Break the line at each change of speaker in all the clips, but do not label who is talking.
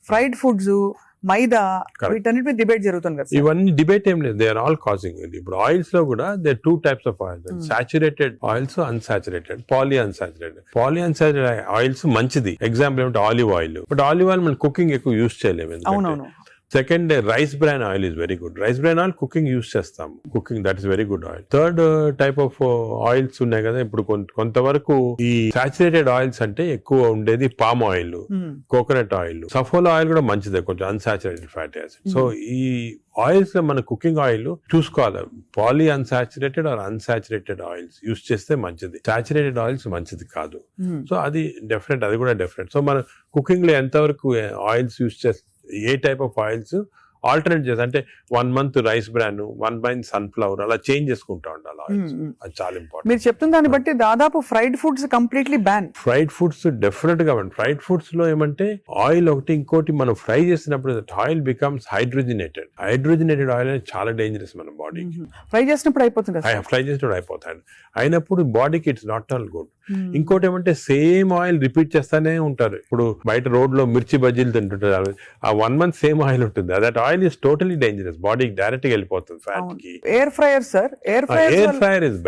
Fried foods, మైదా, వీటన్నిటి debate జరుగుతుంది కదా.
ఇవన్నీ డిబేట్ ఏం లేదు, దే ఆర్ ఆల్ కాజింగ్. ఇప్పుడు ఆయిల్స్ లో కూడా they 2 types of oils, saturated oils, unsaturated, poly unsaturated oils మంచిది. ఎగ్జాంపుల్ ఏమంటే olive oil. But olive oil మనం కుకింగ్ ఎక్కువ యూస్ చేయలేము.
అవునవును.
Second, rice bran oil is very good. Rice bran oil cooking use చేస్తాం, cooking that is very good oil. Third type of oils ఉన్నాయి కదా ఇప్పుడు కొంతవరకు. ఈ సాచురేటెడ్ ఆయిల్స్ అంటే ఎక్కువ ఉండేది palm oil, coconut oil, Saffola oil కూడా మంచిదే, కొంచెం అన్సాచురేటెడ్ ఫ్యాటీ యాసిడ్. సో ఈ ఆయిల్స్ లో మన కుకింగ్ ఆయిల్ చూసుకోవాలి, poly unsaturated or unsaturated oils use చేస్తే మంచిది. సాచురేటెడ్ ఆయిల్స్ మంచిది కాదు. సో అది డిఫరెంట్, అది కూడా డిఫరెంట్. సో మన కుకింగ్ లో ఎంతవరకు ఆయిల్స్ యూస్ చేస్తే, ఏ టైప్ ఆఫ్ ఆయిల్స్ ఆల్టర్నేట్ చేసి, అంటే 1 month rice bran, 1 month sunflower, అలా చేంజ్ చేసుకుంటా ఉండాలి ఆయిల్స్. అది చాలా ఇంపార్టెంట్.
మీరు చెప్తున్న దాన్ని బట్టి దాదాపు fried foods completely ban.
Fried foods definite గా బ్యాన్. ఫ్రైడ్ ఫుడ్స్ లో ఏమంటే ఆయిల్ ఒకటి, ఇంకోటి మనం ఫ్రై చేసినప్పుడు oil becomes hydrogenated. Hydrogenated oil అనేది చాలా డేంజరస్ మన బాడీకి.
ఫ్రై చేసినప్పుడు అయిపోతుంది,
ఫ్రై చేసినప్పుడు అయిపోతాయి. అయినప్పుడు బాడీకి ఇట్స్ నాట్ ఆల్ గుడ్. ఇంకోటి ఏమంటే సేమ్ ఆయిల్ రిపీట్ చేస్తానే ఉంటారు. ఇప్పుడు బయట రోడ్ లో మిర్చి బజ్జీలు తింటుంటారు, ఆ 1 month సేమ్ ఆయిల్ ఉంటుంది. That oil is totally dangerous, బాడీకి డైరెక్ట్ గా వెళ్ళిపోతుంది, ఫ్యాట్ కి.
Air fryer sir, air
fryer is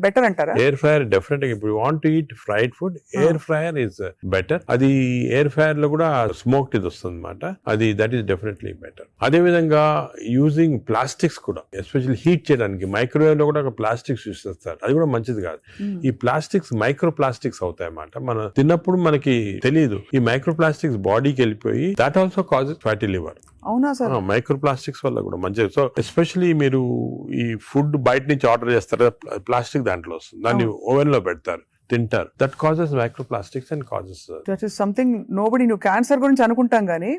better
అంటారా?
ఎయిర్ ఫ్రైయర్ డెఫినెట్ గా, ఇప్పుడు want to eat fried food, air fryer is better. అది ఎయిర్ ఫ్రైయర్ లో కూడా స్మోక్డ్ ఇది వస్తుంది అనమాట, అది దట్ ఈస్ డెఫినెట్లీ బెటర్. అదే విధంగా యూజింగ్ ప్లాస్టిక్స్ కూడా, ఎస్పెషల్లీ హీట్ చేయడానికి మైక్రోవేవ్ లో కూడా ప్లాస్టిక్స్ యూస్ చేస్తారు, అది కూడా మంచిది కాదు. ఈ ప్లాస్టిక్స్ మైక్రో ప్లాస్టిక్స్ అవుతాయి అన్నమాట, మనం తిన్నప్పుడు మనకి తెలియదు. ఈ మైక్రో ప్లాస్టిక్స్ బాడీకి వెళ్ళిపోయి that also causes fatty liver.
అవునా సార్?
మైక్రో ప్లాస్టిక్స్ వల్ల కూడా మంచిది. సో ఎస్పెషల్లీ మీరు ఈ ఫుడ్ బయట నుంచి ఆర్డర్ చేస్తారు, ప్లాస్టిక్ దాంట్లో వస్తుంది, దాన్ని ఓవెన్ లో పెడతారు, తింటారు. That causes micro plastics and causes
that is something nobody. నువ్వు క్యాన్సర్ గురించి అనుకుంటాం కానీ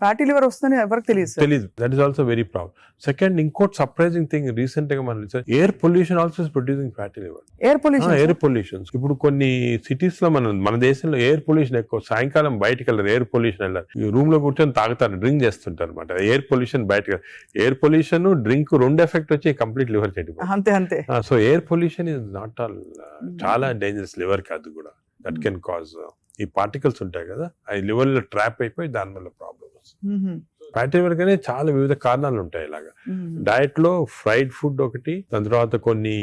ఫ్యాటీ లివర్ వస్తుందని ఎవరికి తెలియదు.
That is also very problem. Second, ఇంకోటి సర్ప్రైజింగ్ థింగ్, రీసెంట్ గా మనం air pollution also is producing fatty liver.
Air pollution
ఇప్పుడు కొన్ని సిటీస్ లో మన దేశంలో ఎయిర్ పొల్యూషన్ ఎక్కువ. సాయంకాలం బయటకు వెళ్ళారు, ఎయిర్ పొల్యూషన్ వెళ్ళారు, రూమ్ లో కూర్చొని తాగుతారు, డ్రింక్ చేస్తుంటారు అనమాట. ఎయిర్ పొల్యూషన్ బయటకు, ఎయిర్ పొల్యూషన్ డ్రింక్ 2 ఎఫెక్ట్ వచ్చి కంప్లీట్ లివర్ చెడిపోతుంది.
అంతే.
So air pollution is not all, చాలా డేంజరస్ లివర్ కి. అది కూడా దట్ కెన్ కాజ్, ఈ పార్టికల్స్ ఉంటాయి కదా, అవి లివర్ లో ట్రాప్ అయిపోయి దాని వల్ల ప్రాబ్లమ్ వస్తుంది. ఫ్యాటీ లివర్ కానీ చాలా వివిధ కారణాలు ఉంటాయి. ఇలాగా డయట్ లో ఫ్రైడ్ ఫుడ్ ఒకటి, దాని తర్వాత కొన్ని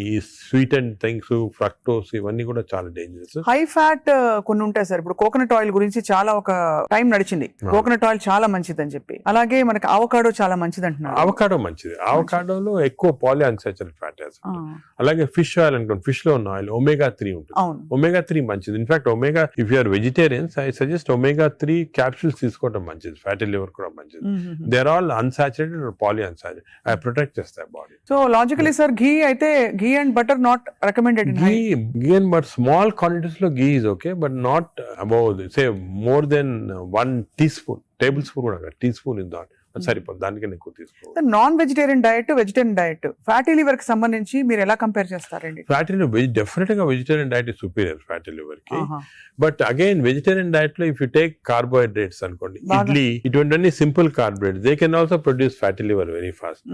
స్వీట్ అండ్ థింగ్స్, ఫ్రక్టోస్, ఇవన్నీ కూడా చాలా డేంజరస్.
హై ఫ్యాట్ కొన్ని ఉంటాయి సార్. ఇప్పుడు కోకోనట్ ఆయిల్ గురించి చాలా ఒక టైం నడిచింది, కోకోనట్ ఆయిల్ చాలా మంచిది అని చెప్పి. అలాగే మనకి అవకాడో చాలా మంచిది అంటున్నారు.
అవకాడో మంచిది, అవకాడోలో ఎక్కువ పాలీ అన్సాచురేటెడ్ ఫ్యాటీ యాసిడ్. అలాగే ఫిష్ ఆయిల్ అనుకోండి, ఫిష్ లో ఉన్న ఆయిల్ omega 3 ఉంటుంది. omega 3 మంచిది. In fact omega, if you are vegetarians, I suggest omega 3 capsules తీసుకోవడం మంచిది. ఫ్యాటీ లివర్ కూడా మంచిది. They are all unsaturated or poly unsaturated, అవి ప్రొటెక్ట్ చేస్తాయి body.
So logically sir, ghee అయితే, ghee and butter not recommended.
Ghee and butter small quantities లో ghee is okay, but not above say more than 1 teaspoon, table spoon కూడా, tea spoon is not సరిపోతుంది, దానికన్నా ఎక్కువ తీసుకోవాలి.
Non vegetarian diet, vegetarian diet, fatty liver కి సంబంధించి మీరు ఎలా కంపేర్ చేస్తారండి?
ఫ్యాటీ లివర్ డెఫినెట్ గా vegetarian diet is superior fatty liver కి. బట్ అగైన్ వెజిటేరియన్ డయట్ లో ఇఫ్ యూ టేక్ కార్బోహైడ్రేట్స్ అనుకోండి, ఇడ్లీ, ఇటువంటి simple carbohydrates, they can also produce fatty liver very fast.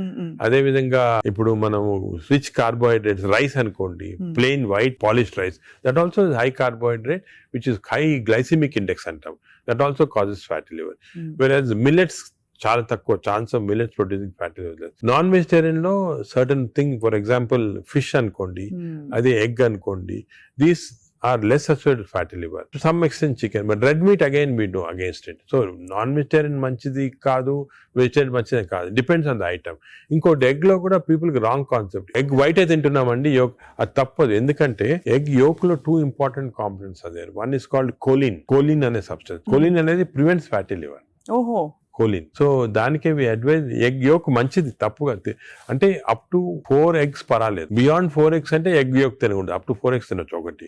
అదే విధంగా ఇప్పుడు మనము రిచ్ కార్బోహైడ్రేట్స్, రైస్ అనుకోండి, plain white polished rice, that also high carbohydrate which is high glycaemic index అంటాం, that also causes fatty liver. Whereas millets చాలా తక్కువ chance of millets producing fatty liver. Non vegetarian లో certain thing, for example fish అనుకోండి, అదే egg అనుకోండి, these are less associated fatty liver. To some extent chicken, but red meat again we do against it. So non-vegetarian manchidi kaadu, vegetarian manchidi kaadu. Depends on the item. Inkoti egg lo kuda people ki wrong concept. Egg white అయితే తింటున్నామండి, yolk అది తప్పదు. ఎందుకంటే egg yolk లో 2 important components are there. One is called choline. Choline అనే substance. Choline అనేది prevents fatty liver.
ఓహో.
Choline. So దానికే advise, egg yolk మంచిది, తప్పుగా అంటే అప్ టు 4 eggs పర్వాలేదు. బియాండ్ 4 eggs అంటే ఎగ్ యోక్ తినకూడదు, అప్ టు 4 eggs తినొచ్చు ఒకటి.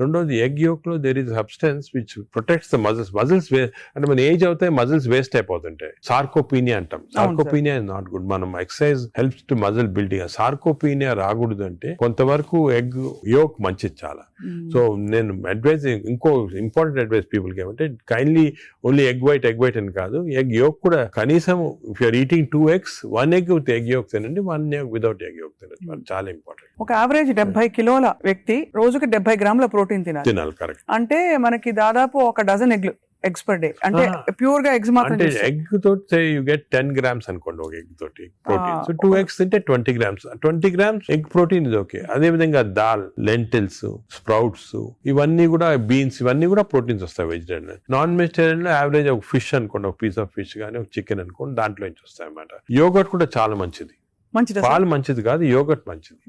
రెండోది, ఎగ్ యోక్ లో there is substance which protects the muscles. అంటే మన ఏజ్ అవుతాయి, మజిల్స్ వేస్ట్ అయిపోతుంటాయి. సార్కోపీనియా అంటాం. Sarcopenia is not good. మనం exercise helps to muscle building. Sarcopenia రాకూడదు అంటే కొంతవరకు ఎగ్ యోక్ మంచిది చాలా. సో నేను అడ్వైజ్, ఇంకో ఇంపార్టెంట్ అడ్వైజ్ పీపుల్ కి ఏమంటే, కైండ్లీ ఓన్లీ ఎగ్ వైట్ అని కాదు, ఎగ్ యోక్ కూడా కనీసం if you're eating 2 eggs, 1 egg with egg yolk తినండి, 1 egg వితౌట్ ఎగ్ యోక్ తినండి. చాలా ఇంపార్టెంట్.
ఒక యావరేజ్ 70 కిలోల వ్యక్తి రోజుకి 70 గ్రాముల ప్రోటీన్ తినాలి.
కరెక్ట్.
అంటే మనకి దాదాపు ఒక డజన్ ఎగ్లు ఎగ్స్ పర్ డే అంటే ప్యూర్ గా ఎగ్స్ మాత్రం
అంటే
చేస్తారు.
ఎగ్ తోటి యూ గెట్ 10 grams అనుకోండి ఒక ఎగ్ తోటి ప్రోటీన్. సో 2 eggs తింటే 20 grams. 20 grams ఎగ్ ప్రోటీన్ ఇది ఓకే. అదే విధంగా దాల్, లెంటిల్స్, స్ప్రౌట్స్ ఇవన్నీ కూడా, బీన్స్ ఇవన్నీ కూడా ప్రోటీన్స్ వస్తాయి వెజిటేరియన్. నాన్ వెజిటేరియన్ లో యావరేజ్ ఒక ఫిష్ అనుకోండి, ఒక పీస్ ఆఫ్ ఫిష్ కానీ ఒక చికెన్ అనుకోండి, దాంట్లో నుంచి వస్తాయి అన్నమాట. యోగర్ట్ కూడా చాలా మంచిది.
మంచిదా
పాలు మంచిది కాదు, యోగర్ట్ మంచిది.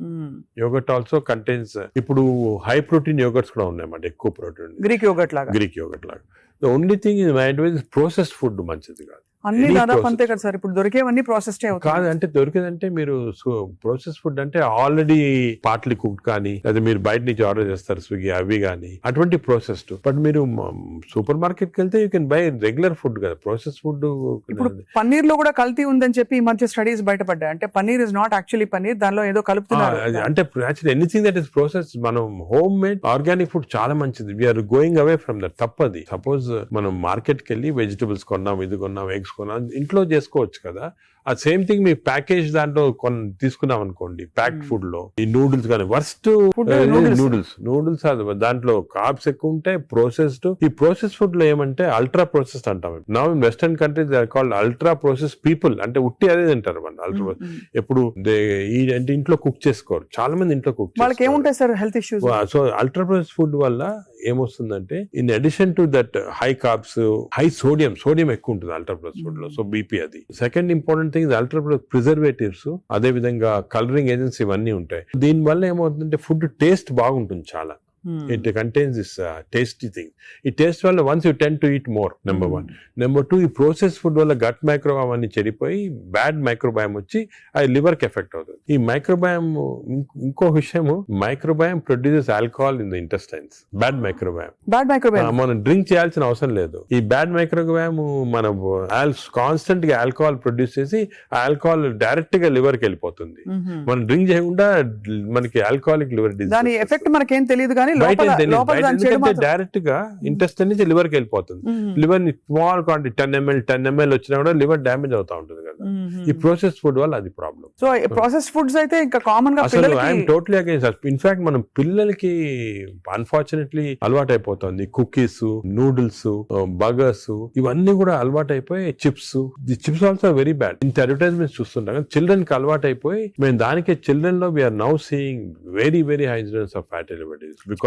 యోగర్ట్ ఆల్సో కంటైన్స్, ఇప్పుడు హై ప్రోటీన్ యోగర్ట్స్ కూడా ఉన్నాయన్నమాట, ఎక్కువ ప్రోటీన్,
గ్రీక్ యోగర్ట్ లాగా.
గ్రీక్ యోగర్ట్ లాగా. The only thing is my advice processed food మంచిది కాదు.
అన్ని
Any
దాదాపు
process.
అంతే కదా సార్, ఇప్పుడు దొరికేవన్నీ ప్రాసెస్డ్ అవుతాయి.
కాదు అంటే దొరికేదంటే మీరు ప్రాసెస్ ఫుడ్ అంటే ఆల్రెడీ పార్ట్లీ కుక్డ్ కానీ, లేదా మీరు బయట నుంచి ఆర్డర్ చేస్తారు స్విగ్గీ అవి కానీ, అటువంటి ప్రాసెస్డ్. బట్ మీరు సూపర్ మార్కెట్కి వెళ్తే you can buy regular food కదా. ప్రాసెస్ ఫుడ్
ఇప్పుడు పన్నీర్ లో కూడా కల్తీ ఉందని చెప్పి ఈ మధ్య స్టడీస్ బయటపడ్డాయి. అంటే paneer is not actually paneer, దానిలో ఏదో కలుపుతున్నారు.
అంటే actually anything that is process, మనం హోమ్ మేడ్ ఆర్గానిక్ ఫుడ్ చాలా మంచిది. We're going away from that. తప్పది. సపోజ్ మనం మార్కెట్కి వెళ్ళి వెజిటబుల్స్ కొన్నాం, ఇది కొన్నాం, ఎగ్స్ కొన్నాం, ఇంట్లో చేసుకోవచ్చు కదా. ఆ సేమ్ థింగ్ మీ ప్యాకేజ్ దాంట్లో తీసుకున్నాం అనుకోండి, ప్యాక్డ్ ఫుడ్ లో ఈ నూడిల్స్ కానీ, వర్స్ట్ నూడిల్స్ దాంట్లో కార్బ్స్ ఎక్కువ ఉంటాయి, ప్రాసెస్డ్. ఈ ప్రాసెస్ ఫుడ్ లో ఏమంటే అల్ట్రా ప్రాసెస్డ్ అంటాం. Now in western countries they are called ultra process people. అంటే ఉట్టి అదే తింటారు మన అల్ట్రా. ఎప్పుడు అంటే ఇంట్లో కుక్ చేసుకోరు చాలా మంది, ఇంట్లో కుక్
వాళ్ళకి ఏముంటాయి sir health issues.
So ultra process food వల్ల ఏమొస్తుందంటే, in addition to that high carbs, high sodium ఎక్కువ ఉంటుంది అల్ట్రా ప్రాసెస్ ఫుడ్ లో. సో బీపీ అది. Second important thing ultra preservatives, అదే విధంగా కలరింగ్ ఏజెంట్స్ ఇవన్నీ ఉంటాయి. దీని వల్ల ఏమవుతుందంటే ఫుడ్ టేస్ట్ బాగుంటుంది చాలా. It contains this tasty thing. ఈ టేస్ట్ వల్ల once you tend to eat more, number one. Number two, ఈ ప్రాసెస్ ఫుడ్ వల్ల గట్ మైక్రోబయామ్ అన్ని చెడిపోయి బ్యాడ్ మైక్రోబయామ్ వచ్చి అది లివర్ కి ఎఫెక్ట్ అవుతుంది. ఈ మైక్రోబయామ్, ఇంకో విషయము, microbiome produces alcohol in the intestines. Bad microbiome మనం డ్రింక్ చేయాల్సిన అవసరం లేదు. ఈ బ్యాడ్ మైక్రోబయామ్ మన కాన్స్టెంట్ గా ఆల్కహాల్ ప్రొడ్యూస్ చేసి ఆ ఆల్కహాల్ డైరెక్ట్ గా లివర్ కి వెళ్ళిపోతుంది. మనం డ్రింక్ చేయకుండా మనకి ఆల్కహాలిక్ లివర్ డిసీజ్.
దాని ఎఫెక్ట్ మనకేం తెలియదు కానీ
డైరెక్ట్ గా ఇంటెస్టైన్ నుంచి లివర్ కి వెళ్ళిపోతుంది. లివర్ ని స్మాల్ క్వాంటిటీ 10 ml వచ్చినా కూడా లివర్ డ్యామేజ్ అవుతా ఉంటుంది కదా. ఈ ప్రాసెస్ ఫుడ్ వల్ల అది ప్రాబ్లం.
సో ప్రాసెస్ ఫుడ్స్ అయితే ఇంకా కామన్ గా
అసలు ఐఎమ్ టోటలీ అగైన్స్. ఇన్ఫాక్ట్ మనం పిల్లలకి అన్ఫార్చునేట్లీ అలవాటు అయిపోతుంది. కుకీస్, నూడిల్స్, బర్గర్స్ ఇవన్నీ కూడా అలవాటు అయిపోయి, చిప్స్ ఆల్సో వెరీ బ్యాడ్. ఇంత అడ్వర్టైజ్మెంట్స్ చూస్తుంటాం. చిల్డ్రన్ కి అలవాటు అయిపోయి మేము దానికి చిల్డ్రన్ లో we are now seeing very high incidence of fatty liver disease. Because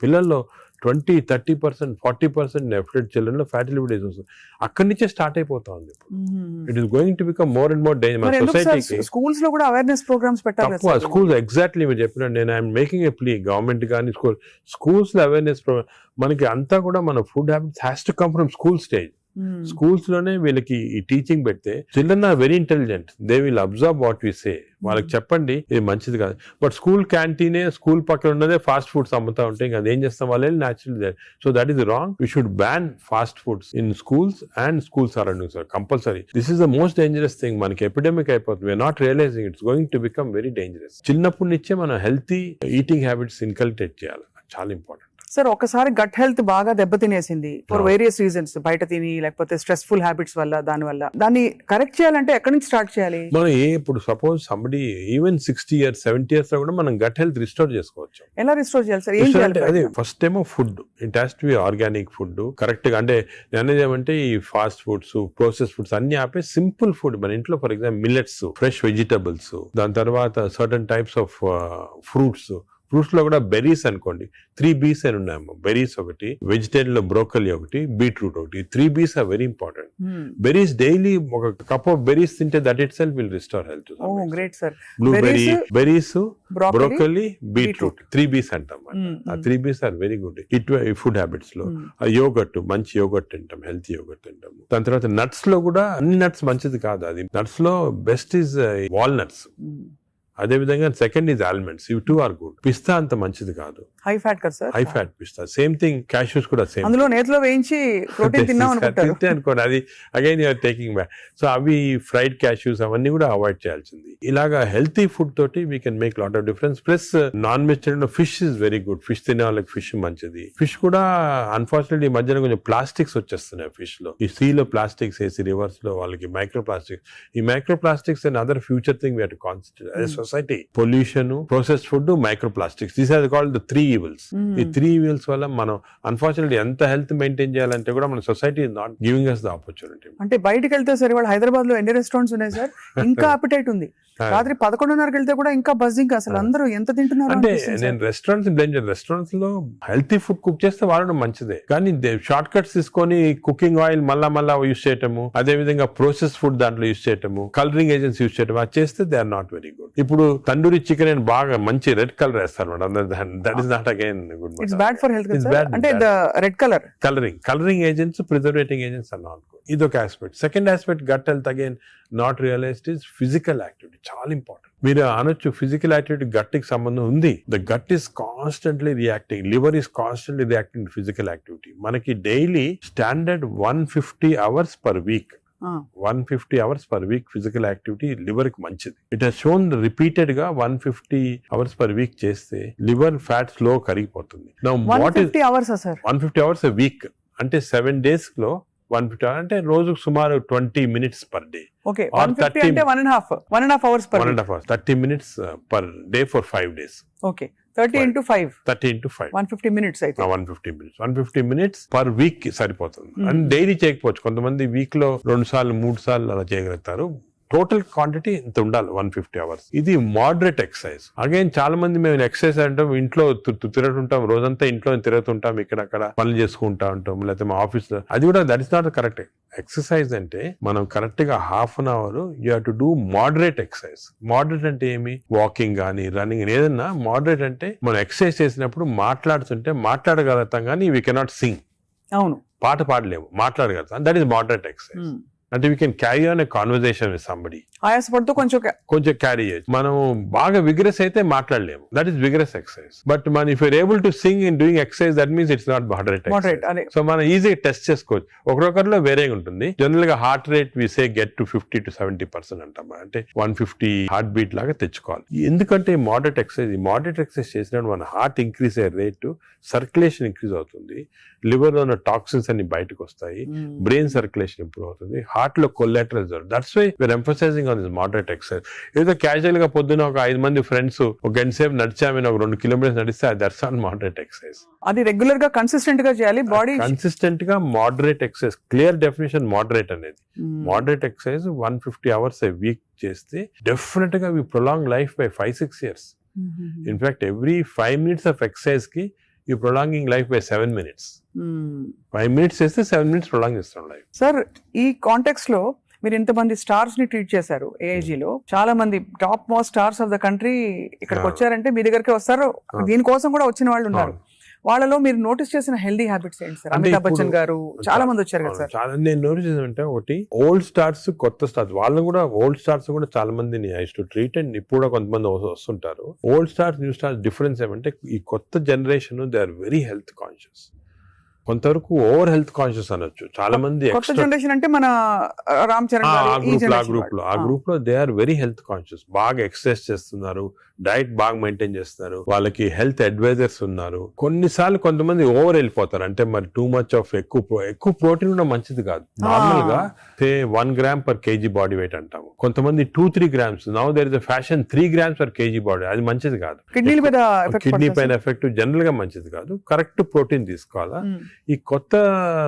పిల్లల్లో 20-30%, 40% డెఫినెట్ చిల్డ్రన్ లో ఫ్యాటీ లివర్ డిసీజ్ వస్తుంది. అక్కడి నుంచే స్టార్ట్ అయిపోతా ఉంది. It is going to become more and more danger. సొసైటీకి
స్కూల్స్ లో కూడా అవేర్నెస్ ప్రోగ్రామ్స్ పెట్టాలి.
స్కూల్స్ ఎగ్జాక్ట్లీ మీరు చెప్పిన, నేను I am making a plea, government కానీ స్కూల్స్ లో అవేర్నెస్ ప్రోగ్రామ్. మనకి అంతా కూడా మన food habits has to come from school stage. Schools లోనే వీళ్ళకి ఈ టీచింగ్ పెడితే children are very intelligent. They will observe what we say. వాళ్ళకి చెప్పండి ఇది మంచిది కాదు. బట్ స్కూల్ క్యాంటీనే, స్కూల్ పక్కన ఉన్నదే ఫాస్ట్ ఫుడ్స్ అమ్ముతా ఉంటే ఇంకా అదేం చేస్తాం వాళ్ళు natural. So that is wrong. We should ban fast foods in schools and school surroundings compulsory. This is the most dangerous thing. మనకి ఎపిడమిక్ అయిపోతుంది. We are not realizing it's going to become very dangerous. చిన్నప్పటి నుంచే మనం healthy eating habits inculcate చేయాలి. చాలా important.
Sir ఒకసారి gut health బాగా దెబ్బతినేసింది ఫర్ వేరియస్ రీజన్స్, బయట తిని లేకపోతే స్ట్రెస్ఫుల్ హ్యాబిట్స్ వల్ల, దాన్ని కరెక్ట్ చేయాలంటే ఎక్కడి నుంచి స్టార్ట్ చేయాలి?
మనం ఇప్పుడు suppose somebody even 60 years 70 years లో కూడా మనం గట్ హెల్త్ రిస్టోర్ చేసుకోవచ్చు.
ఎలా రిస్టోర్ చేయాలి సార్? ఏం చేయాలి?
అదే ఫస్ట్ ఏమో food, it has to be organic food correct గా. అంటే అనేది ఏమంటే ఈ ఫాస్ట్ ఫుడ్స్, ప్రాసెస్ ఫుడ్స్ అన్ని ఆపే సింపుల్ ఫుడ్ మన ఇంట్లో, for example millets, fresh vegetables, దాని తర్వాత సర్టన్ టైప్స్ ఆఫ్ ఫ్రూట్స్ లో కూడా బెర్రీస్ అనుకోండి, 3 B's అని ఉన్నాయమ్మా. బెర్రీస్ ఒకటి, వెజిటేరియన్ లో బ్రోకలీ ఒకటి, బీట్రూట్ ఒకటి. 3 B's are very important. Berries daily ఒక కప్ ఆఫ్ బెర్రీస్ తింటే that itself will restore health.
Great sir.
Blueberry, berries, broccoli, beetroot, 3 B's అంటాం. ఆ 3 B's ఆర్ వెరీ గుడ్ ఈ ఫుడ్ హ్యాబిట్స్ లో. Yogurt, మంచి yogurt తింటాం, healthy yogurt తింటాం. దాని తర్వాత నట్స్ లో కూడా అన్ని నట్స్ మంచిది కాదు. అది నట్స్ లో బెస్ట్ ఈజ్ వాల్నట్స్. అదే విధంగా సెకండ్ ఈజ్ ఆల్మండ్స్. ఇవి 2 ఆర్ గుడ్. పిస్తా అంత మంచిది కాదు,
హై ఫ్యాట్ కదా సార్.
హై ఫ్యాట్ పిస్తా. సేమ్ థింగ్ క్యాష్యూస్ కూడా సేమ్.
అందులో నేతిలో వేయించి ప్రోటీన్ తిన్నాం
అనుకోండి, అది again you're taking back. So అవి ఫ్రైడ్ క్యాష్యూస్ అవన్నీ కూడా అవాయిడ్ చేయాల్సింది. ఇలాగా హెల్తీ ఫుడ్ తోటి we can make lot of difference. Plus non vegetarian లో fish is very good. Fish తినే వాళ్ళకి ఫిష్ మంచిది. ఫిష్ కూడా అన్ఫార్చునేట్లీ ఈ మధ్యన కొంచెం ప్లాస్టిక్స్ వచ్చేస్తున్నాయి ఫిష్ లో. ఈ సీ లో ప్లాస్టిక్స్ వేసి రివర్స్ లో వాళ్ళకి మైక్రో ప్లాస్టిక్స్. ఈ micro plastics and other future thing we have to concentrate. Society. Pollution, process food, micro plastics, these are called the 3 evils. ఈ 3 evils వల్ల మనం అన్ఫార్చునేట్లీ ఎంత హెల్త్ మెయింటైన్ చేయాలంటే కూడా మన society is not giving us the opportunity.
అంటే బయటకు వెళ్తే సరే వాళ్ళు హైదరాబాద్ లో ఎన్ని రెస్టారెంట్స్ ఉన్నాయి సార్, ఇంకా అపిటైట్ ఉంది. రాత్రి 11:30కి వెళ్తే కూడా ఇంకా బజ్జింగ్, అసలు అందరూ ఎంత తింటున్నారు
అంటే నేను రెస్టారెంట్స్ బ్లేమ్ చేయను. రెస్టారెంట్స్ లో హెల్తీ ఫుడ్ కుక్ చేస్తే వాడడం మంచిదే, కానీ షార్ట్ కట్స్ తీసుకొని కుకింగ్ ఆయిల్ మళ్ళా యూస్ చేయటము, అదే విధంగా ప్రాసెస్ ఫుడ్ దాంట్లో యూస్ చేయటము, కలరింగ్ ఏజెంట్స్ యూస్ చేయటం, అది చేస్తే they are not very good. ఇప్పుడు తండూరి చికెన్ అని బాగా మంచి రెడ్ కలర్ వేస్తారు madam, that is not again good.
It's bad for health అంటే red
colouring agents, preserving agents are not good. ఇదొక aspect. Second aspect gut health again not realised is physical activity. చాలా important. మీరు అనొచ్చు physical activity gut కి సంబంధం ఉంది. The gut is constantly reacting, liver is constantly reacting to physical activity. మనకి daily standard 150 hours per week, 150 hours per week physical activity liver కి మంచిది. It has shown repeated గా 150 hours per week చేస్తే liver fat slow కరిగిపోతుంది.
150 hours sir,
150 hours a week అంటే 7 days లో 150 hours అంటే రోజుకు సుమారు 20 minutes పర్ డే.
ఓకే, 150 అంటే 1.5 hours per
1.5 hours, 30 minutes per day for 5 days.
Okay, 30 into 5 150 minutes అయితే
150 minutes పర్ వీక్ కి సరిపోతుంది. అండ్ డైలీ చేయకపోవచ్చు, కొంతమంది వీక్ లో 2 సార్లు 3 సార్లు అలా చేయగలుగుతారు. టోటల్ క్వాంటిటీ ఇంత ఉండాలి 150 hours. ఇది మోడరేట్ ఎక్సర్సైజ్. అగైన్ చాలా మంది మేము ఎక్సర్సైజ్ అంటాం, ఇంట్లో తిరుగుతుంటాం, రోజంతా ఇంట్లో తిరుగుతుంటాం, ఇక్కడ అక్కడ పనులు చేసుకుంటా ఉంటాం, లేకపోతే మా ఆఫీస్ లో. అది కూడా that is not correct. Exercise అంటే మనం కరెక్ట్ గా ½ an hour you have to do moderate exercise. Moderate అంటే ఏమి? వాకింగ్ కానీ రన్నింగ్, ఏదన్నా మోడరేట్ అంటే మనం ఎక్సర్సైజ్ చేసినప్పుడు మాట్లాడుతుంటే మాట్లాడగలుగుతాం కానీ వీ కెనాట్ సింగ్.
అవును,
పాట పాడలేము, మాట్లాడగలుగుతాం. That is moderate exercise. అంటే we can carry on a conversation with somebody.
ఆయాసపడుతూ కొంచెం
క్యారీ చేయొచ్చు. మనం బాగా విగ్రెస్ అయితే మాట్లాడలేము, that is vigorous exercise. But మన if you're able to sing in doing exercise, that means it's not moderate. So మనం ఈజీగా టెస్ట్ చేసుకోవచ్చు. ఒకరొకరిలో వేరేగా ఉంటుంది. జనరల్ గా heart rate we say get to 50 to 70% అంటాం, అంటే 150 హార్ట్ బీట్ లాగా తెచ్చుకోవాలి. ఎందుకంటే మోడరేట్ ఎక్సర్సైజ్ చేసినప్పుడు మన హార్ట్ ఇంక్రీజ్ అయ్యే రేటు, సర్క్యులేషన్ ఇంక్రీజ్ అవుతుంది, లివర్ లో ఉన్న టాక్సిన్స్ అన్ని బయటకు వస్తాయి, బ్రెయిన్ సర్క్యులేషన్ ఇంప్రూవ్ అవుతుంది, హార్ట్ లో కొలాటరల్ జరుగుతుంది. That's why we are emphasizing on this moderate exercise. ఏదో క్యాజువల్ గా పొద్దున ఒక 5 మంది ఫ్రెండ్స్ ఒక గంట సేపు నడిచామని ఒక 2 kilometers నడిస్తే దట్స్ నాట్ మోడరేట్ ఎక్సర్సైజ్.
అది రెగ్యులర్ గా కన్సిస్టెంట్ గా చేయాలి. బాడీ
కన్సిస్టెంట్ గా moderate exercise, clear definition moderate అనేది. Moderate exercise 150 hours a week చేస్తే డెఫినెట్ గా we prolong life by 5-6 years. In fact every 5 minutes of exercise కి you prolonging life by 7 minutes. 5 minutes చేస్తే 7 minutes prolong చేస్తాం life.
Sir, ఈ context లో మీరు ఇంతమంది స్టార్స్ ని ట్రీట్ చేశారు. AIG లో చాలా మంది top most stars of the country ఇక్కడికి వచ్చారంటే మీ దగ్గరికి వస్తారు. దీనికోసం కూడా వచ్చిన వాళ్ళు ఉన్నారు. వాళ్ళలో మీరు నోటీస్ చేసిన హెల్దీ హ్యాబిట్స్ ఏంటి సార్? అమితాబ్ బచ్చన్ గారు చాలా మంది వచ్చారు కదా సార్.
చాలా నేను నోటీస్ చేసానంటే, ఒకటి ఓల్డ్ స్టార్స్, కొత్త స్టార్స్, వాళ్ళని కూడా ఓల్డ్ స్టార్స్ కూడా చాలా మందిని ఐ టు ట్రీట్. అండ్ ఇప్పుడు కూడా కొంతమంది వస్తుంటారు. Old stars, new stars difference ఏమంటే, ఈ కొత్త generation they are very health conscious. కొంతవరకు ఓవర్ హెల్త్ కాన్షియస్ అనొచ్చు. చాలా మంది
కొత్త జనరేషన్ అంటే మన రామ్ చరణ్
ఆ గ్రూప్ లో they are very health conscious. బాగా ఎక్సర్సైజ్ చేస్తున్నారు, డైట్ బాగా మెయింటైన్ చేస్తున్నారు, వాళ్ళకి హెల్త్ అడ్వైజర్స్ ఉన్నారు. కొన్నిసార్లు కొంతమంది ఓవర్ వెళ్ళిపోతారు, అంటే మరి టూ మచ్ ఆఫ్ ఎక్కువ ప్రోటీన్ కూడా మంచిది కాదు. నార్మల్ గా 1 gram per kg body weight అంటాము. కొంతమంది 2-3 grams. Now there is a fashion 3 grams per kg body. అది మంచిది కాదు, కిడ్నీ పైన ఎఫెక్ట్, జనరల్ గా మంచిది కాదు. కరెక్ట్ ప్రోటీన్ తీసుకోవాలా. ఈ కొత్త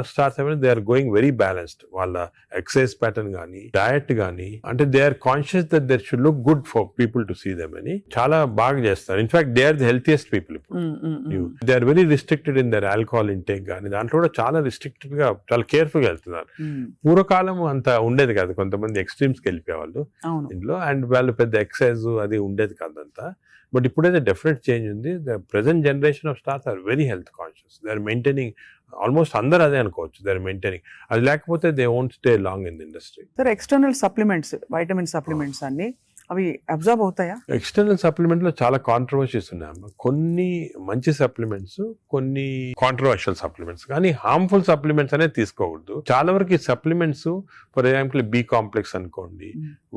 స్టార్స్ ఏమైనా they are going very balanced. వాళ్ళ ఎక్సర్సైజ్ ప్యాటర్న్ గానీ, డయట్ గానీ, అంటే they are conscious that they're should look good for people to see them అని చాలా బాగా చేస్తారు. In fact they are the healthiest people. ఇప్పుడు they are very restricted in their alcohol intake గానీ, దాంట్లో కూడా చాలా రిస్ట్రిక్టెడ్ గా, చాలా కేర్ఫుల్ గా వెళ్తున్నారు. పూర్వకాలం అంత ఉండేది కాదు, కొంతమంది ఎక్స్ట్రీమ్స్ కి వెళ్ళిపోయేవాళ్ళు ఇంట్లో, అండ్ వాళ్ళు పెద్ద ఎక్సర్సైజ్ అది ఉండేది కాదంతా. బట్ ఇప్పుడైతే డెఫినెట్ చేంజ్ ఉంది. The present generation of stars are very health conscious. They are maintaining, almost అందరూ అదే అనుకోవచ్చు, దే ఆర్ మెయింటైనింగ్. అది లేకపోతే they won't stay long in the industry.
Sir, external supplements, vitamin supplements అన్ని అవి observe అవుతాయా?
External supplement లో చాలా కాంట్రవర్సీస్ ఉన్నాయి. కొన్ని మంచి సప్లిమెంట్స్, కొన్ని కాంట్రవర్షియల్ సప్లిమెంట్స్, కానీ హార్మ్ఫుల్ సప్లిమెంట్స్ అనేది తీసుకోకూడదు. చాలా వరకు ఈ supplements, for example B complex అనుకోండి,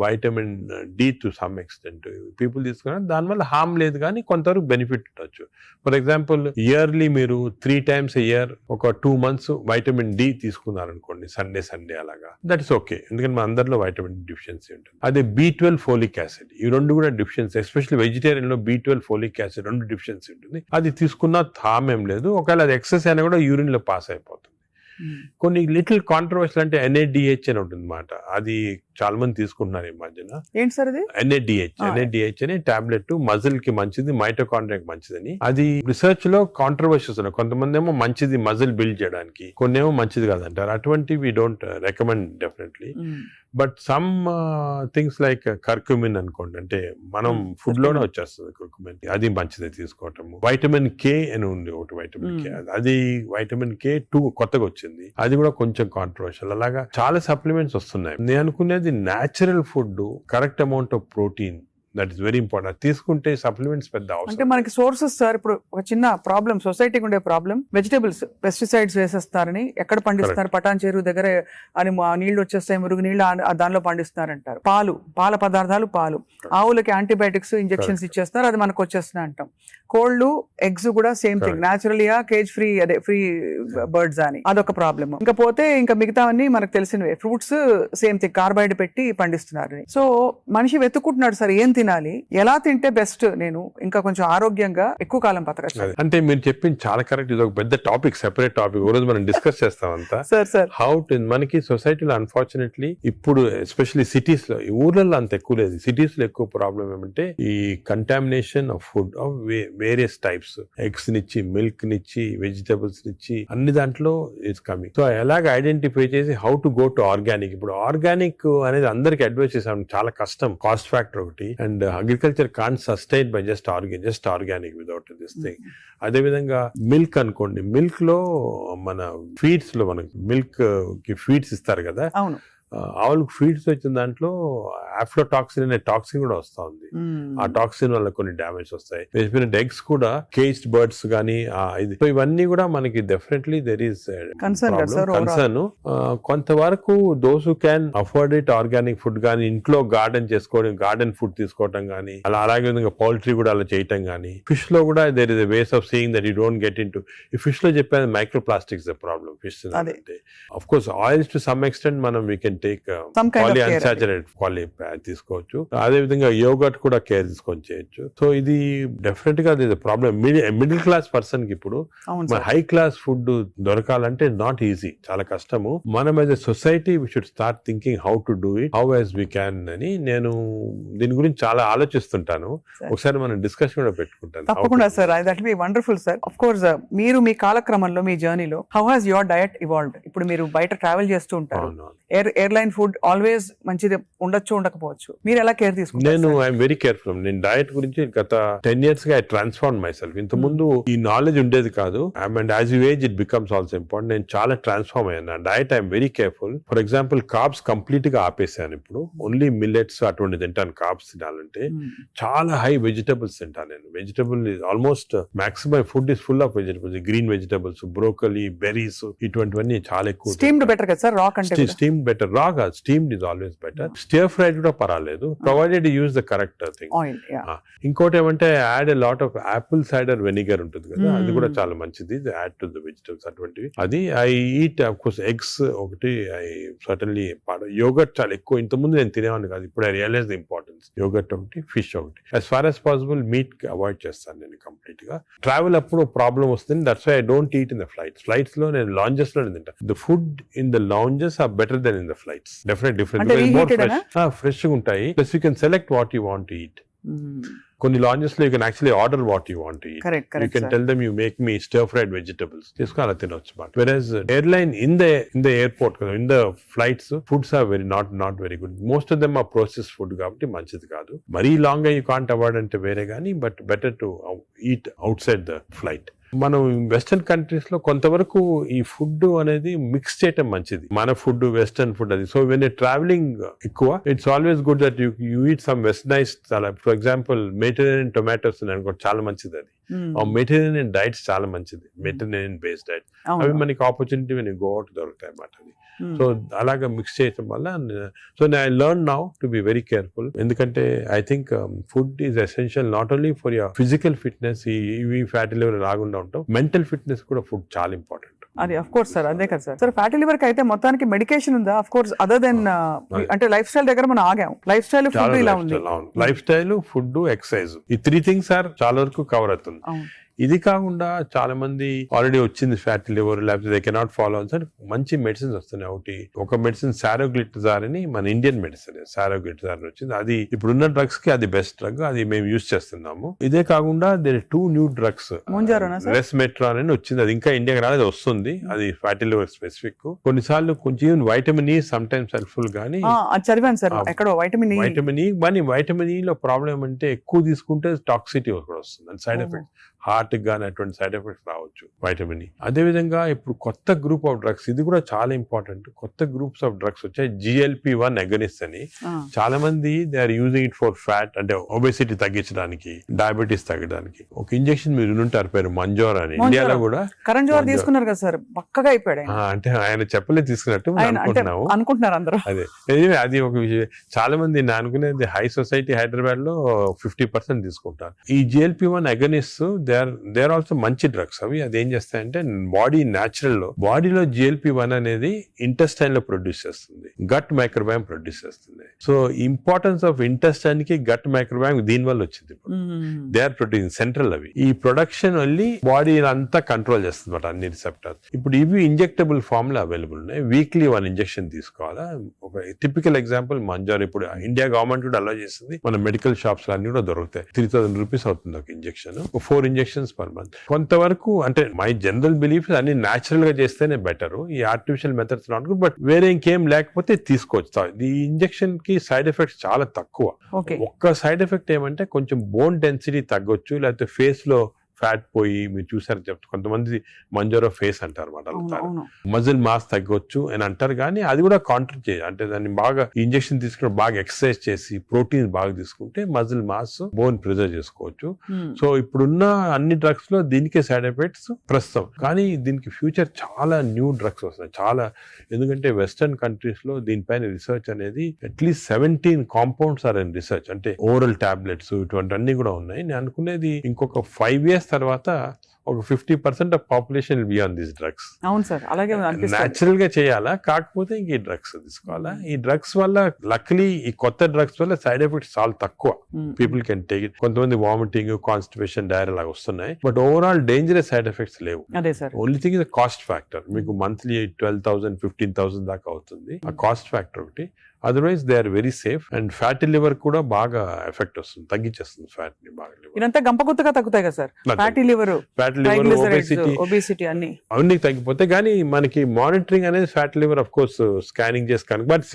vitamin D to some extent people తీసుకున్నారు, దానివల్ల హార్మ్ లేదు కానీ కొంతవరకు బెనిఫిట్ ఉండొచ్చు. ఫర్ ఎగ్జాంపుల్ ఇయర్లీ మీరు 3 times a year ఒక 2 months వైటమిన్ డి తీసుకున్నారనుకోండి, సండే అలాగా, దట్ ఇస్ ఓకే, ఎందుకంటే మన అందరిలో వైటమిన్ డెఫిషియన్సీ ఉంటుంది. అదే B12 ఫోలిక్ యాసిడ్, ఈ రెండు కూడా డెఫిషియన్సీ, ఎస్పెషల్లీ వెజిటేరియన్ లో B12 ఫోలిక్ యాసిడ్ రెండు డెఫిషియన్సీ ఉంటుంది. అది తీసుకున్న హార్మ్ ఏం లేదు, ఒకవేళ అది ఎక్సెస్ అయినా కూడా యూరిన్ లో పాస్ అయిపోతుంది. కొన్ని లిటిల్ కాంట్రవర్షియల్ అంటే NADH అని ఉంటుంది అన్నమాట, అది చాలా మంది తీసుకుంటున్నారు ఈ మధ్యన.
ఏంటి సార్ అది?
NADH అని టాబ్లెట్, మజిల్ కి మంచిది, మైటోకాండ్రియాకి మంచిదని. అది రిసర్చ్ లో కాంట్రవర్షియస్ ఉన్నాయి. కొంతమంది ఏమో మంచిది మజిల్ బిల్డ్ చేయడానికి, కొన్ని ఏమో మంచిది కాదంటారు. అటువంటి we don't recommend definitely. But some things like curcumin అనుకోండి, అంటే మనం ఫుడ్ లోనే వచ్చేస్తుంది కర్క్యూమిన్, అది మంచిది తీసుకోవటము. వైటమిన్ K అని ఉంది ఒకటి, వైటమిన్ K, అది వైటమిన్ K2 కొత్తగా వచ్చింది, అది కూడా కొంచెం కాంట్రవర్షియల్. అలాగా చాలా సప్లిమెంట్స్ వస్తున్నాయి. నేను అనుకునేది natural food, correct amount of protein, that is very important. తీసుకుంటే సప్లిమెంట్స్ పెద్ద అవసరం.
అంటే మనకి సోర్సెస్ సార్, ఇప్పుడు ఒక చిన్న ప్రాబ్లం సొసైటీకి ఉండే ప్రాబ్లం, వెజిటబుల్స్ పెస్టిసైడ్స్ వేసేస్తారని, ఎక్కడ పండిస్తున్నారు, పటాన్ చెరువు దగ్గర అని నీళ్లు వచ్చేస్తాయి, మురుగు నీళ్లు దానిలో పండిస్తున్నారంటారు. పాల పదార్థాలు, ఆవులకి యాంటీబయాటిక్స్ ఇంజెక్షన్స్ ఇచ్చేస్తారు, అది మనకు వచ్చేస్తున్నాయి అంటాం. కోళ్లు, ఎగ్స్ కూడా సేమ్ థింగ్, న్యాచురల్గా కేజ్ ఫ్రీ, అదే ఫ్రీ బర్డ్స్ అని, అదొక ప్రాబ్లమ్. ఇంకా పోతే ఇంకా మిగతావన్నీ మనకు తెలిసినవే. ఫ్రూట్స్ సేమ్ థింగ్, కార్బైడ్ పెట్టి పండిస్తున్నారు. సో మనిషి వెతుక్కుంటున్నాడు సార్ ఏం తినాలి, ఎలా తింటే బెస్ట్, నేను ఇంకా కొంచెం ఆరోగ్యంగా ఎక్కువ కాలం బతకచ్చు.
అంటే మీరు చెప్పింది చాలా కరెక్ట్. ఇది ఒక పెద్ద టాపిక్, సెపరేట్ టాపిక్, రోజు మనం డిస్కస్ చేస్తాం అంతా.
సార్
హౌ టు, మనకి సొసైటీలో అన్ఫార్చునేట్లీ ఇప్పుడు ఎస్పెషల్లీ సిటీస్ లో, ఊర్లలో అంత ఎక్కువ లేదు, సిటీస్ లో ఎక్కువ ప్రాబ్లం ఏమంటే ఈ contamination of food of various types, eggs నిచ్చి, మిల్క్ నిచ్చి, వెజిటబుల్స్ నిచ్చి, అన్ని దాంట్లో ఇట్స్ కమింగ్. సో ఎలాగ ఐడెంటిఫై చేసి how to go to organic. ఇప్పుడు ఆర్గానిక్ అనేది అందరికి అడ్వైస్ చేసాం, చాలా కష్టం, కాస్ట్ ఫ్యాక్టర్ ఒకటి, and agriculture can't sustain by just organic without this thing. అదే విధంగా మిల్క్ అనుకోండి, మిల్క్ లో మన ఫీడ్స్ లో మనకి మిల్క్ కి ఫీడ్స్ ఇస్తారు కదా,
అవును,
ఆవులకు ఫీడ్స్ వచ్చిన దాంట్లో ఆఫ్లోటాక్సిన్ అనే టాక్సిన్ కూడా వస్తా ఉంది. ఆ టాక్సిన్ వల్ల కొన్ని డ్యామేజ్ వస్తాయి. ఎగ్స్ కూడా కేజ్డ్ బర్డ్స్ కానీ ఇది, సో ఇవన్నీ కూడా మనకి డెఫినెట్లీ దెర్ ఈస్ కన్సర్న్. కొంతవరకు those who can afford it, organic food కానీ, ఇంట్లో గార్డెన్ చేసుకోవడం, గార్డెన్ ఫుడ్ తీసుకోవడం కానీ, అలాగే విధంగా పౌల్ట్రీ కూడా అలా చేయటం కానీ. ఫిష్ లో కూడా there is a ways of seeing that you don't get in to. ఈ ఫిష్ లో చెప్పేది micro plastics the problem. Fish అంటే of course oils to some extent మనం వీ కెన్ టేక్ పాలిఅన్సాచురేటెడ్ తీసుకోవచ్చు. అదే విధంగా యోగర్ట్ కూడా కేర్ తీసుకొని చేయొచ్చు. సో ఇది డెఫినెట్ గా ప్రాబ్లం. మిడిల్ క్లాస్ పర్సన్ కి ఇప్పుడు హై క్లాస్ ఫుడ్ దొరకాలంటే నాట్ ఈజీ, చాలా కష్టము. మనం as a society we should start thinking how to do it, how as we can అని నేను దీని గురించి చాలా ఆలోచిస్తుంటాను. ఒకసారి మనం డిస్కషన్ కూడా పెట్టుకుంటాను.
తప్పకుండా sir, that will be wonderful sir. Of course మీరు మీ కాలక్రమంలో, మీ జర్నీలో how has your diet evolved? ఇప్పుడు మీరు బయట ట్రావెల్ చేస్తూ ఉంటారు, ఎయిర్లైన్ ఫుడ్ ఆల్వేస్ మంచిది ఉండొచ్చు, ఉండకపోవచ్చు, మీరు ఎలా కేర్ తీసుకుంటారు?
నేను ఐఎమ్ వెరీ కేర్ఫుల్. నేను డయట్ గురించి గత 10 years గా ఐ ట్రాన్స్ఫార్మ్ మై సెల్ఫ్. ఇంత ముందు ఈ నాలెడ్జ్ ఉండేది కాదు, and as you age it becomes also important. నేను చాలా ట్రాన్స్ఫార్మ్ అయ్యాను. Diet I'm very careful. For example carbs complete గా ఆపేసాను. ఇప్పుడు ఓన్లీ మిల్లెట్స్ అటువంటి తింటాను. కార్బ్స్ తినాలంటే చాలా హై వెజిటబుల్స్ తింటాను నేను. Vegetable almost maximum food is full of vegetables, green vegetables, broccoli, berries, ఇటువంటివన్నీ చాలా ఎక్కువ.
స్టీమ్డ్ బెటర్ కదా సార్, రా కంటే
స్టీమ్డ్ బెటర్. రా కాదు, steamed is always better. Stir fried కూడా పర్వాలేదు, provided use the correct thing. ఇంకోటి ఏమంటే add a lot of Apple cider vinegar ఉంటుంది కదా, అది కూడా చాలా మంచిది, యాడ్ టు ద వెజిటబుల్స్ అటువంటివి. అది I eat of course eggs ఒకటి, ఐ సర్టన్లీ యోగర్ట్ చాలా ఎక్కువ. ఇంతకుముందు నేను తినేవాడిని కాదు, ఇప్పుడు I realize the importance. Yogurt ఒకటి, ఫిష్ ఒకటి. As far as possible meat avoid చేస్తాను నేను కంప్లీట్ గా. ట్రావెల్ అప్పుడు ప్రాబ్లం వస్తుంది, that's why I don't eat in the flights లో నేను లాంజెస్ లో తింటా. The food in the lounges are better then in the flights. Definite different, fresh గా ఉంటాయి. Plus you can select what you want to eat. కొన్ని lounges లో you can actually order what you want to eat. You can tell them you make me stir fried vegetables, తీసుకుని అలా తినొచ్చు. Versus airline in the airport కదా, in the flights foods are very not very good. Most of them are process food కాబట్టి మంచిది కాదు. మరీ long గా you can't avoid అంటే వేరే కానీ, but better to eat out side the flight. మనం వెస్టర్న్ కంట్రీస్ లో కొంతవరకు ఈ ఫుడ్ అనేది మిక్స్ చేయటం మంచిది, మన ఫుడ్ వెస్టర్న్ ఫుడ్ అది. సో వెన్ ట్రావెలింగ్ ఎక్కువ, it's always good that you eat some westernised. For example Mediterranean tomatoes అనుకో, చాలా మంచిది అది. మెడిటరేనియన్ డైట్స్ చాలా మంచిది, మెడిటరేనియన్ బేస్డ్ డైట్. అవి మనకి ఆపర్చునిటీ మనకి గో అవుట్ దొరుకుతాయి అన్నమాట. అది సో అలాగా మిక్స్ చేయడం వల్ల so I learn now to be very careful. ఎందుకంటే I think food is essential not only for your physical fitness, ఇవి ఫ్యాటీ లివర్ రాకుండా ఉంటాం, మెంటల్ ఫిట్నెస్ కూడా ఫుడ్ చాలా ఇంపార్టెంట్.
అది అఫ్ కోర్స్ సార్, అదే కదా సార్. సార్ ఫ్యాటీ లివర్ కి అయితే మొత్తానికి మెడికేషన్ ఉందా? అఫ్ కోర్స్ అదర్ దెన్ అంటే లైఫ్ స్టైల్ దగ్గర మనం ఆగాం. లైఫ్ స్టైల్ ఫుడ్ ఇలా ఉంది.
లైఫ్ స్టైల్, ఫుడ్, ఎక్సర్సైజ్, ఈ 3 things ఆర్ చాలా వరకు కవర్ అవుతుంది. ఇది కాకుండా చాలా మంది ఆల్రెడీ వచ్చింది ఫ్యాటీ లివర్, లేకపోతే దే కెనాట్ ఫాలో అని మంచి మెడిసిన్స్ వస్తున్నాయి. ఒక మెడిసిన్ సారోగ్లిటజార్ అని, మన ఇండియన్ మెడిసిన్ సారోగ్లిటజార్ వచ్చింది. అది ఇప్పుడున్న డ్రగ్స్ కి అది బెస్ట్ డ్రగ్, అది మేము యూజ్ చేస్తున్నాము. ఇదే కాకుండా దేర్ 2 new drugs, రెస్మెట్రాన్ అని వచ్చింది, అది ఇంకా ఇండియాకి రాలేదు, వస్తుంది. అది ఫ్యాటీ లివర్ స్పెసిఫిక్. కొన్నిసార్లు కొంచెం vitamin E some times helpful గానీ
చదివాను సార్ ఎక్కడో వైటమిన్
ఈ వైటమిన్ ఈ లో ప్రాబ్లం అంటే ఎక్కువ తీసుకుంటే టాక్సిటీ కూడా వస్తుంది, సైడ్ ఎఫెక్ట్స్, హార్ట్ గానీ అటువంటి సైడ్ ఎఫెక్ట్స్ రావచ్చు వైటమిన్ ఈ. అదేవిధంగా ఇప్పుడు కొత్త గ్రూప్ ఆఫ్ డ్రగ్స్, ఇది కూడా చాలా ఇంపార్టెంట్, కొత్త గ్రూప్స్ ఆఫ్ డ్రగ్స్ వచ్చాయి. GLP-1 అగనిస్ట్ అని, చాలా మంది they are using it for fat, అంటే ఒబెసిటీ తగ్గించడానికి, డయాబెటీస్ తగ్గడానికి. ఒక ఇంజెక్షన్ మీరు వినుంటారు పేరు మంజోర్ అని, ఇండియాలో కూడా
కరణ్ జోహర్ తీసుకున్నారు కదా సార్, పక్కగా అయిపోయాడు.
అంటే ఆయన చెప్పలే తీసుకున్నట్టు
అనుకుంటున్నారు అందరూ.
అదే అది ఒక విషయం. చాలా మంది నేను అనుకునేది హై సొసైటీ హైదరాబాద్ లో 50% తీసుకుంటారు. ఈ GLP-1 agonist they are also మంచి డ్రగ్స్. అవి అది ఏం చేస్తాయంటే బాడీ న్యాచురల్ లో, బాడీలో GLP-1 అనేది ఇంటెస్టైన్ లో ప్రొడ్యూస్ చేస్తుంది, గట్ మైక్రోబయామ్ ప్రొడ్యూస్ చేస్తుంది. సో ఇంపార్టెన్స్ ఆఫ్ ఇంటెస్టైన్ కి గట్ మైక్రోబయామ్ దీని వల్ల వచ్చింది. దే ఆర్ ప్రొడ్యూసింగ్ సెంట్రల్, అవి ఈ ప్రొడక్షన్ వెళ్ళి బాడీ అంతా కంట్రోల్ చేస్తుంది అన్ని రిసెప్టర్స్. ఇప్పుడు ఇవి ఇంజెక్టబుల్ ఫామ్ లో అవైలబుల్ ఉన్నాయి, వీక్లీ 1 ఇంజెక్షన్ తీసుకోవాలా. ఒక టిపికల్ ఎగ్జాంపుల్ మంజార్, ఇప్పుడు ఇండియా గవర్నమెంట్ కూడా అలో చేస్తుంది, మన మెడికల్ షాప్స్ లో అన్ని కూడా దొరుకుతాయి. 3000 రూపీస్ అవుతుంది ఒక ఇంజెక్షన్, 4 ఇంజెక్షన్స్ పర్ మంత్. కొంతవరకు అంటే మై జనరల్ బిలీఫ్ అన్ని న్యాచురల్ గా చేస్తేనే బెటర్, ఈ artificial methods not good. But వేరే ఇంకేం లేకపోతే తీసుకోవచ్చు. ఈ ఇంజెక్షన్ కి సైడ్ ఎఫెక్ట్స్ చాలా తక్కువ. ఒక్క సైడ్ ఎఫెక్ట్ ఏమంటే కొంచెం బోన్ డెన్సిటీ తగ్గొచ్చు, లేకపోతే ఫేస్ లో ఫ్యాట్ పోయి, మీరు చూసారు చెప్తారు కొంతమంది మంజోరో ఫేస్ అంటారు అనమాట, మజిల్ మాస్ తగ్గొచ్చు అని అంటారు. కానీ అది కూడా కాంట్రిబ్యూట్ చేయాలి, అంటే దాన్ని బాగా ఇంజెక్షన్ తీసుకుని బాగా ఎక్సర్సైజ్ చేసి ప్రోటీన్ బాగా తీసుకుంటే మజిల్ మాస్, బోన్ ప్రిజర్వ్ చేసుకోవచ్చు. సో ఇప్పుడున్న అన్ని డ్రగ్స్ లో దీనికే సైడ్ ఎఫెక్ట్స్ ప్రస్తుతం, కానీ దీనికి ఫ్యూచర్ చాలా న్యూ డ్రగ్స్ వస్తాయి చాలా. ఎందుకంటే వెస్టర్న్ కంట్రీస్ లో దీనిపైన రీసెర్చ్ అనేది at least 17 compounds are in research, అంటే ఓరల్ టాబ్లెట్స్ ఇటువంటి అన్ని కూడా ఉన్నాయి. నేను అనుకునేది ఇంకొక 5 years తర్వాత ఒక 50% of population will be on this drugs.
అవును సార్, అలాగే
న్యాచురల్ గా చేయాలా, కాకపోతే ఇంక ఈ డ్రగ్స్ తీసుకోవాలా. ఈ డ్రగ్స్ వల్ల లక్లీ ఈ కొత్త డ్రగ్స్ వల్ల సైడ్ ఎఫెక్ట్స్ చాలా తక్కువ, పీపుల్ కెన్ టేక్ ఇట్. కొంతమంది వామిటింగ్, కాన్స్టిపేషన్, డైరియా లాగా వస్తున్నాయి, but overall dangerous side effects లేవు. Only thing is cost factor. మీకు మంత్లీ 12,000 15,000 దాకా అవుతుంది, ఆ కాస్ట్ ఫ్యాక్టర్ ఒకటి. Otherwise they are very safe. And fatty liver కూడా బాగా ఎఫెక్ట్ వస్తుంది, తగ్గించేస్తుంది ఫ్యాట్ ని బాగా.
ఇదంతా గంపగుత్తగా తగ్గుతాయి కదా సార్, ఫ్యాటీ లివర్, ఒబేసిటీ
అన్ని తగ్గిపోతాయి. కానీ మనకి మానిటరింగ్ అనేది fatty liver of course scanning చేసి కనుక, బట్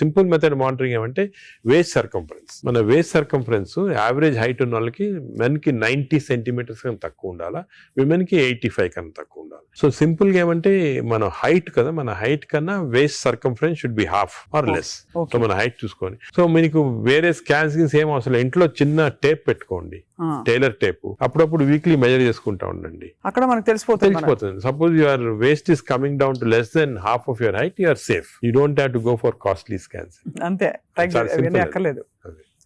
సింపుల్ మెథడ్ మానిటరింగ్ ఏమంటే వేస్ట్ సర్కంఫరెన్స్. మన వేస్ట్ సర్కంఫరెన్స్ యావరేజ్ హైట్ ఉన్న వాళ్ళకి మెన్ కి 90 centimeters కన్నా తక్కువ ఉండాలా, విమెన్ కి 85 కన్నా తక్కువ ఉండాలి. సో సింపుల్ గా ఏమంటే మన హైట్ కదా, మన హైట్ కన్నా waist circumference should be half or less. So మన హైట్ చూసుకొని, సో మీకు వేరే స్కాన్స్ ఏం అవసరం, ఇంట్లో చిన్న టేప్ పెట్టుకోండి, టైలర్ టేప్, అప్పుడప్పుడు వీక్లీ మెజర్ చేసుకుంటా ఉండండి,
అక్కడ మనకు తెలిసిపోతుంది.
Suppose your waste is coming down to less than half of your height, you are safe. You don't have to go for costly scans.
అంతే, అక్కర్లేదు.